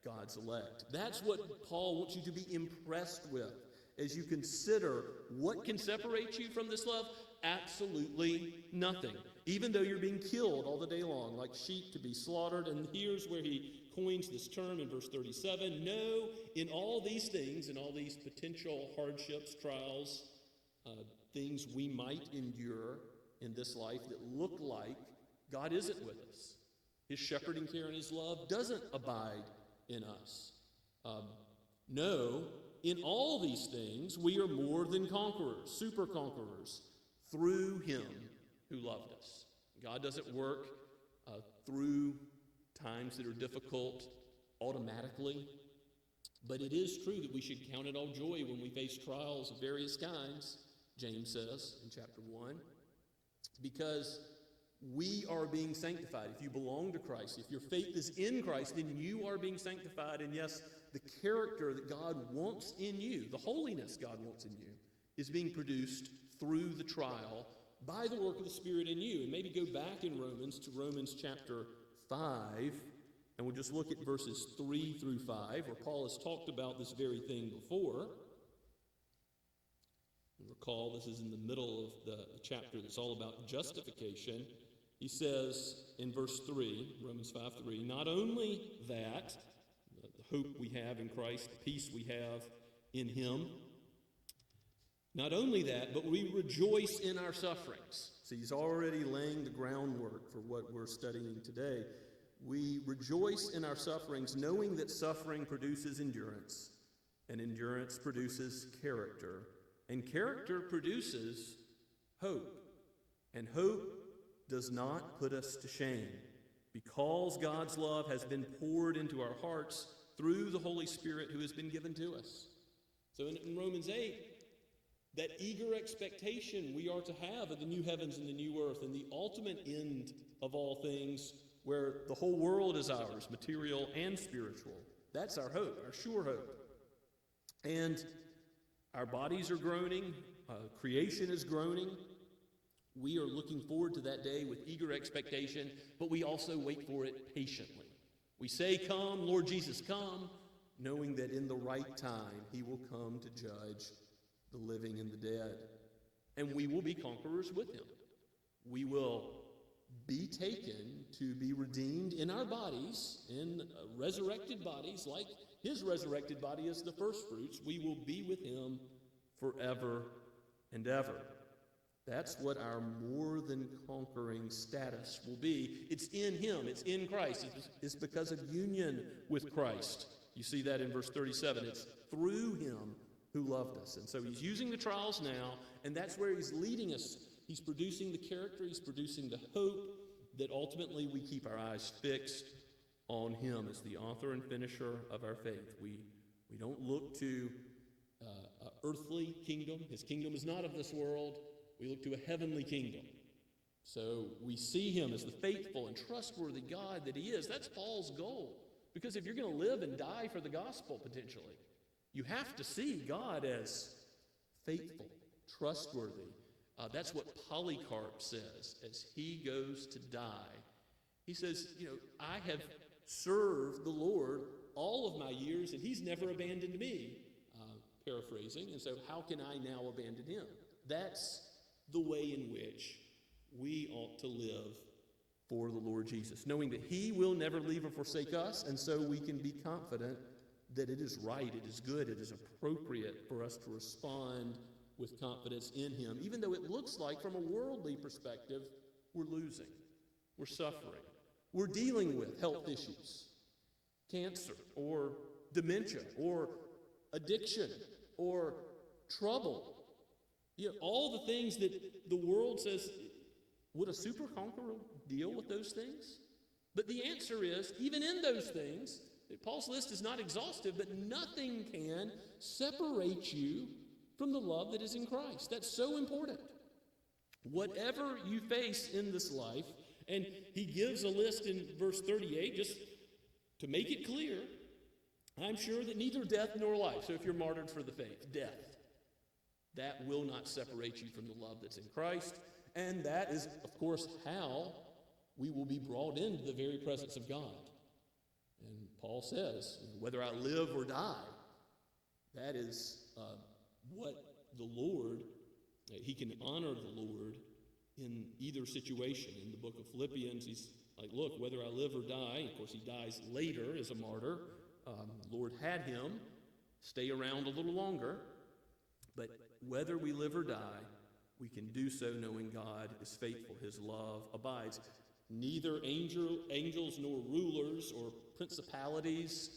God's elect. That's what Paul wants you to be impressed with as you consider what can separate you from this love. Absolutely nothing. Even though you're being killed all the day long, like sheep to be slaughtered. And here's where he coins this term in verse 37. No, in all these things, in all these potential hardships, trials, things we might endure in this life that look like God isn't with us. His shepherding care and his love doesn't abide in us. No, in all these things we are more than conquerors, super conquerors, through him who loved us. God doesn't work through times that are difficult automatically, but it is true that we should count it all joy when we face trials of various kinds, James says in chapter 1, because we are being sanctified. If you belong to Christ, if your faith is in Christ, then you are being sanctified. And yes, the character that God wants in you, the holiness God wants in you, is being produced through the trial by the work of the Spirit in you. And maybe go back in Romans to Romans chapter 5, and we'll just look at verses 3 through 5, where Paul has talked about this very thing before. Recall, this is in the middle of the chapter that's all about justification. He says in verse 3, Romans 5:3, not only that, the hope we have in Christ, the peace we have in him, not only that, but we rejoice in our sufferings. See, he's already laying the groundwork for what we're studying today. We rejoice in our sufferings, knowing that suffering produces endurance, and endurance produces character, and character produces hope. And hope does not put us to shame, because God's love has been poured into our hearts through the Holy Spirit who has been given to us. So in Romans 8, that eager expectation we are to have of the new heavens and the new earth and the ultimate end of all things, where the whole world is ours, material and spiritual. That's our hope, our sure hope. And our bodies are groaning, creation is groaning. We are looking forward to that day with eager expectation, but we also wait for it patiently. We say, come, Lord Jesus, come, knowing that in the right time he will come to judge the living and the dead. And we will be conquerors with him. We will be taken to be redeemed in our bodies, in resurrected bodies, like his resurrected body is the first fruits. We will be with him forever and ever. That's what our more than conquering status will be. It's in him. It's in Christ. It's because of union with Christ. You see that in verse 37. It's through him who loved us. And so he's using the trials now, and that's where he's leading us. He's producing the character. He's producing the hope that ultimately we keep our eyes fixed on him as the author and finisher of our faith. We don't look to an earthly kingdom. His kingdom is not of this world. We look to a heavenly kingdom. So we see him as the faithful and trustworthy God that he is. That's Paul's goal. Because if you're going to live and die for the gospel, potentially, you have to see God as faithful, trustworthy. That's what Polycarp says as he goes to die. He says, I have served the Lord all of my years, and he's never abandoned me, paraphrasing. And so how can I now abandon him? That's the way in which we ought to live for the Lord Jesus, knowing that he will never leave or forsake us, and so we can be confident that it is right, it is good, it is appropriate for us to respond with confidence in him, even though it looks like from a worldly perspective we're losing, we're suffering, we're dealing with health issues, cancer or dementia or addiction or trouble. All the things that the world says, would a super conqueror deal with those things? But the answer is, even in those things, Paul's list is not exhaustive, but nothing can separate you from the love that is in Christ. That's so important. Whatever you face in this life, and he gives a list in verse 38, just to make it clear, I'm sure that neither death nor life, so if you're martyred for the faith, death, that will not separate you from the love that's in Christ. And that is, of course, how we will be brought into the very presence of God. And Paul says, whether I live or die, that is what the Lord, he can honor the Lord in either situation. In the book of Philippians, he's like, look, whether I live or die, of course he dies later as a martyr. Lord had him stay around a little longer, but whether we live or die, we can do so knowing God is faithful. His love abides. Neither angels nor rulers or principalities,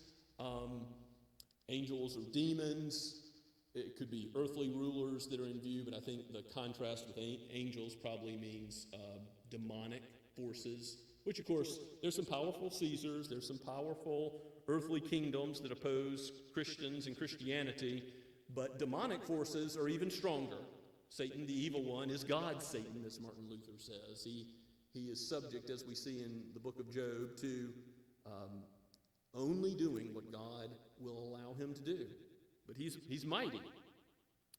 angels or demons. It could be earthly rulers that are in view, but I think the contrast with angels probably means demonic forces, which, of course, there's some powerful Caesars, there's some powerful earthly kingdoms that oppose Christians and Christianity, but demonic forces are even stronger. Satan, the evil one, is God's Satan, as Martin Luther says. He is subject, as we see in the book of Job, to only doing what God will allow him to do. But he's mighty.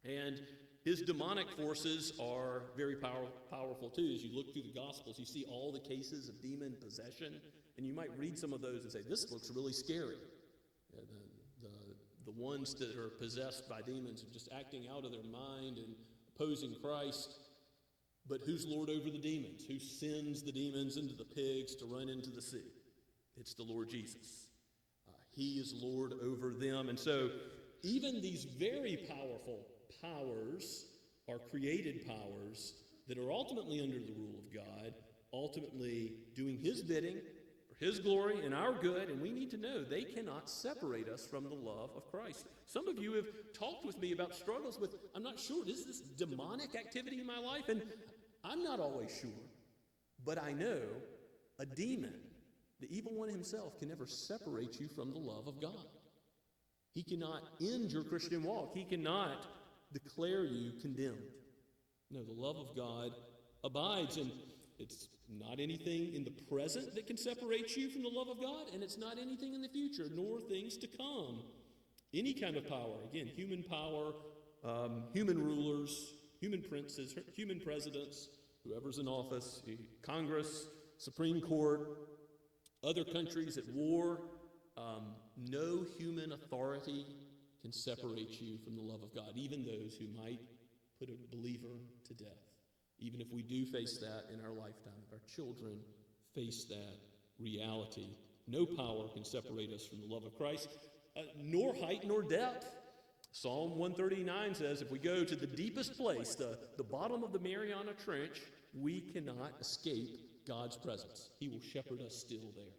And his demonic forces are very powerful too. As you look through the Gospels, you see all the cases of demon possession, and you might read some of those and say, this looks really scary. The ones that are possessed by demons are just acting out of their mind and opposing Christ. But who's Lord over the demons? Who sends the demons into the pigs to run into the sea? It's the Lord Jesus. He is Lord over them. And so even these very powerful powers are created powers that are ultimately under the rule of God, ultimately doing his bidding for his glory and our good, and we need to know they cannot separate us from the love of Christ. Some of you have talked with me about struggles with, I'm not sure, is this demonic activity in my life? And I'm not always sure, but I know a demon, the evil one himself, can never separate you from the love of God. He cannot end your Christian walk. He cannot declare you condemned. No, the love of God abides, and it's not anything in the present that can separate you from the love of God, and it's not anything in the future, nor things to come. Any kind of power, again, human power, human rulers, human princes, human presidents, whoever's in office, Congress, Supreme Court, other countries at war, no human authority can separate you from the love of God, even those who might put a believer to death. Even if we do face that in our lifetime, if our children face that reality, no power can separate us from the love of Christ, nor height nor depth. Psalm 139 says if we go to the deepest place, the bottom of the Mariana Trench, we cannot escape God's presence. He will shepherd us still there.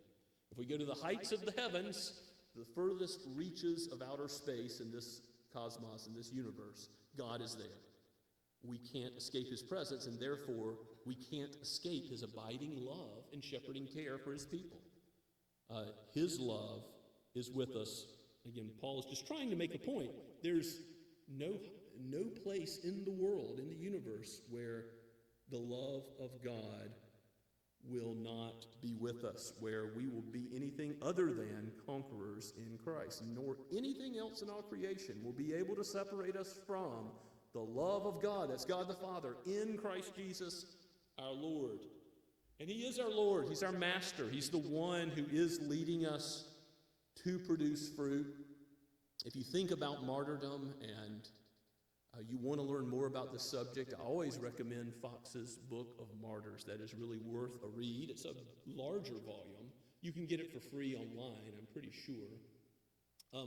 If we go to the heights of the heavens, the furthest reaches of outer space in this cosmos, in this universe, God is there. We can't escape his presence, and therefore we can't escape his abiding love and shepherding care for his people. His love is with us. Again, Paul is just trying to make a point. There's no place in the world, in the universe, where the love of God will not be with us, where we will be anything other than conquerors in Christ, nor anything else in all creation will be able to separate us from the love of God, that's God the Father, in Christ Jesus our Lord. And he is our Lord, he's our master, he's the one who is leading us to produce fruit. If you think about martyrdom and you want to learn more about this subject, I always recommend Fox's Book of Martyrs. That is really worth a read. It's a larger volume. You can get it for free online, I'm pretty sure.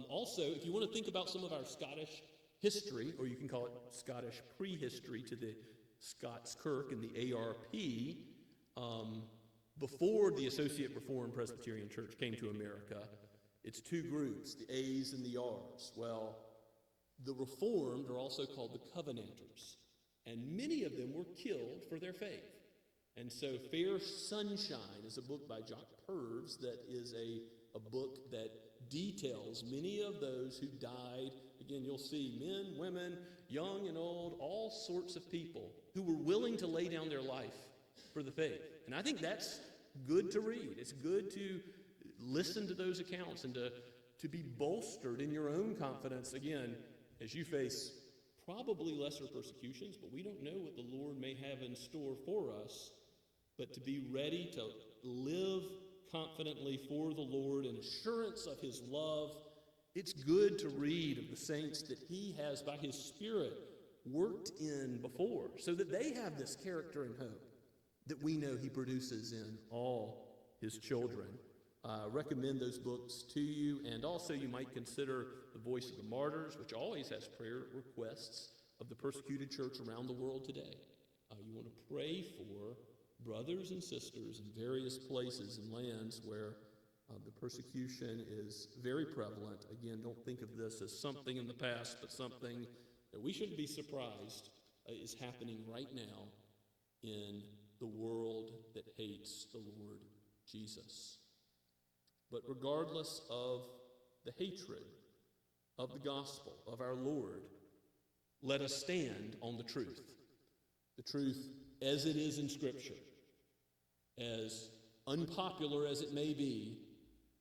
Also, if you want to think about some of our Scottish history, or you can call it Scottish prehistory to the Scots Kirk and the ARP, before the Associate Reformed Presbyterian Church came to America, it's two groups, the A's and the R's. Well, the Reformed are also called the Covenanters, and many of them were killed for their faith. And so Fair Sunshine is a book by Jock Purves that is a book that details many of those who died. Again, you'll see men, women, young and old, all sorts of people who were willing to lay down their life for the faith. And I think that's good to read. It's good to listen to those accounts and to be bolstered in your own confidence, again, as you face probably lesser persecutions, but we don't know what the Lord may have in store for us, but to be ready to live confidently for the Lord in assurance of his love. It's good to read of the saints that he has, by his Spirit, worked in before, so that they have this character and hope that we know he produces in all his children. Recommend those books to you, and also you might consider The Voice of the Martyrs, which always has prayer requests of the persecuted church around the world today. You want to pray for brothers and sisters in various places and lands where the persecution is very prevalent. Again, don't think of this as something in the past, but something that we shouldn't be surprised is happening right now in the world that hates the Lord Jesus. But regardless of the hatred of the gospel of our Lord, let us stand on the truth as it is in Scripture, as unpopular as it may be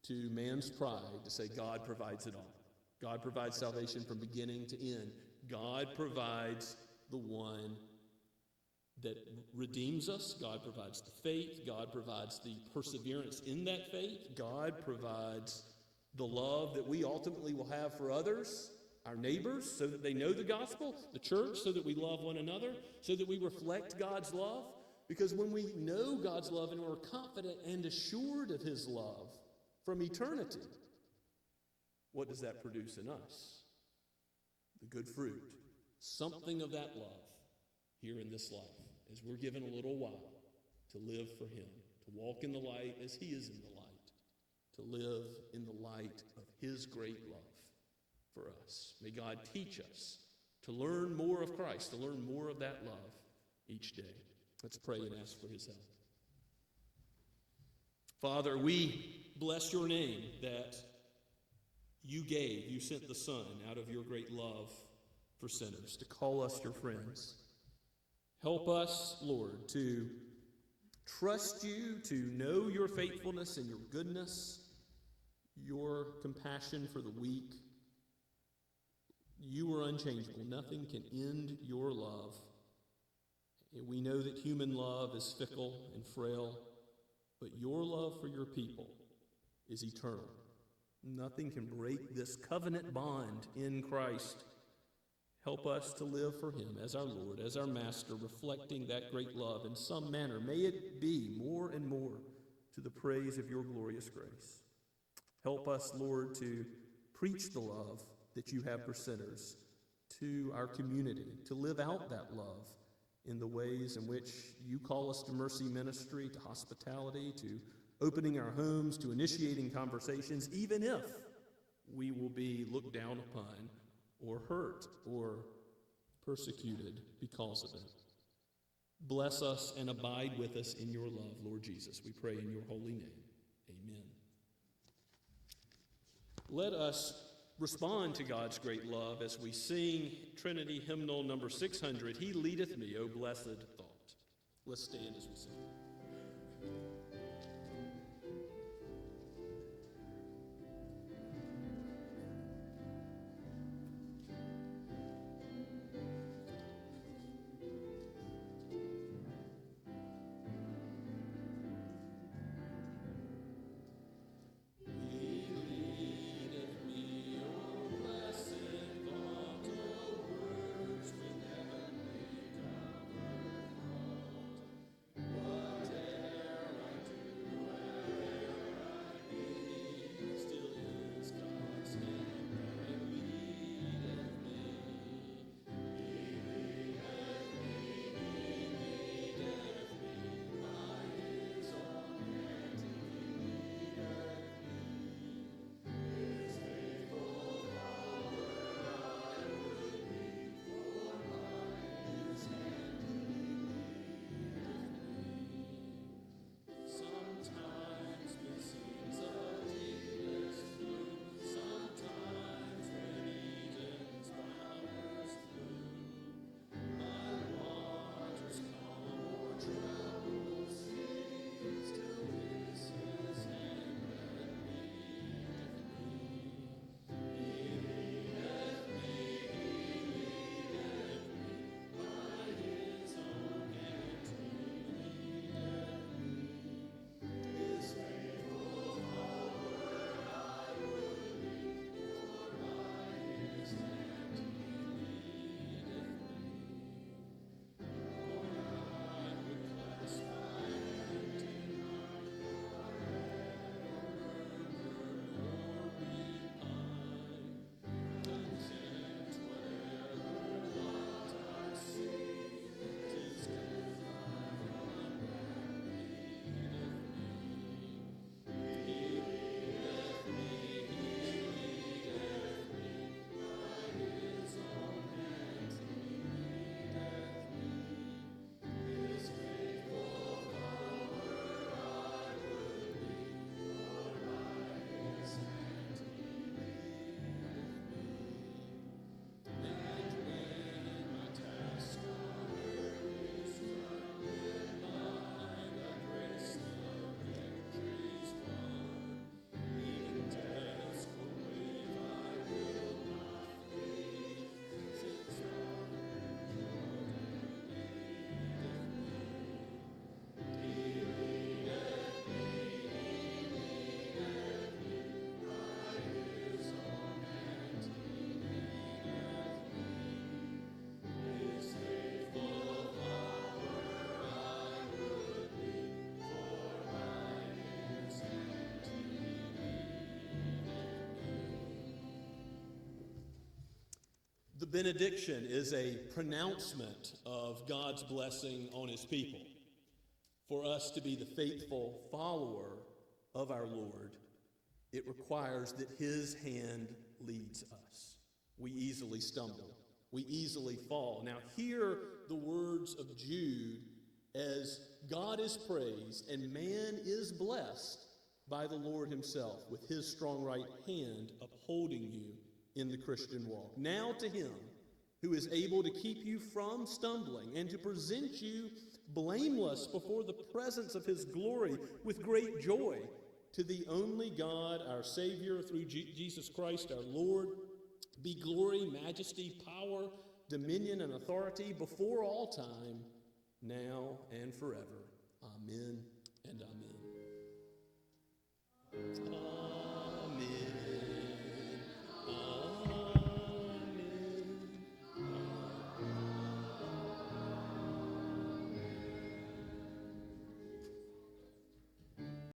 to man's pride to say God provides it all. God provides salvation from beginning to end. God provides the one that redeems us. God provides the faith. God provides the perseverance in that faith. God provides the love that we ultimately will have for others, our neighbors, so that they know the gospel, the church, so that we love one another, so that we reflect God's love. Because when we know God's love and we're confident and assured of his love from eternity, what does that produce in us? The good fruit. Something of that love here in this life, as we're given a little while to live for him, to walk in the light as he is in the light, to live in the light of his great love for us. May God teach us to learn more of Christ, to learn more of that love each day. Let's pray and ask for his help. Father, we bless your name that you sent the Son out of your great love for sinners to call us your friends. Help us, Lord, to trust you, to know your faithfulness and your goodness, your compassion for the weak. You are unchangeable. Nothing can end your love. We know that human love is fickle and frail, but your love for your people is eternal. Nothing can break this covenant bond in Christ. Help us to live for him as our Lord, as our Master, reflecting that great love in some manner. May it be more and more to the praise of your glorious grace. Help us, Lord, to preach the love that you have for sinners to our community, to live out that love in the ways in which you call us to mercy ministry, to hospitality, to opening our homes, to initiating conversations, even if we will be looked down upon or hurt or persecuted because of it. Bless us and abide with us in your love, Lord Jesus. We pray in your holy name. Amen. Let us respond to God's great love as we sing Trinity hymnal number 600, He Leadeth Me, O Blessed Thought. Let's stand as we sing. The benediction is a pronouncement of God's blessing on his people. For us to be the faithful follower of our Lord, it requires that his hand leads us. We easily stumble. We easily fall. Now hear the words of Jude as God is praised and man is blessed by the Lord himself with his strong right hand upholding you in the Christian walk. Now to him who is able to keep you from stumbling and to present you blameless before the presence of his glory with great joy, to the only God, our Savior, through Jesus Christ our Lord, be glory, majesty, power, dominion, and authority before all time, now and forever. Amen and amen.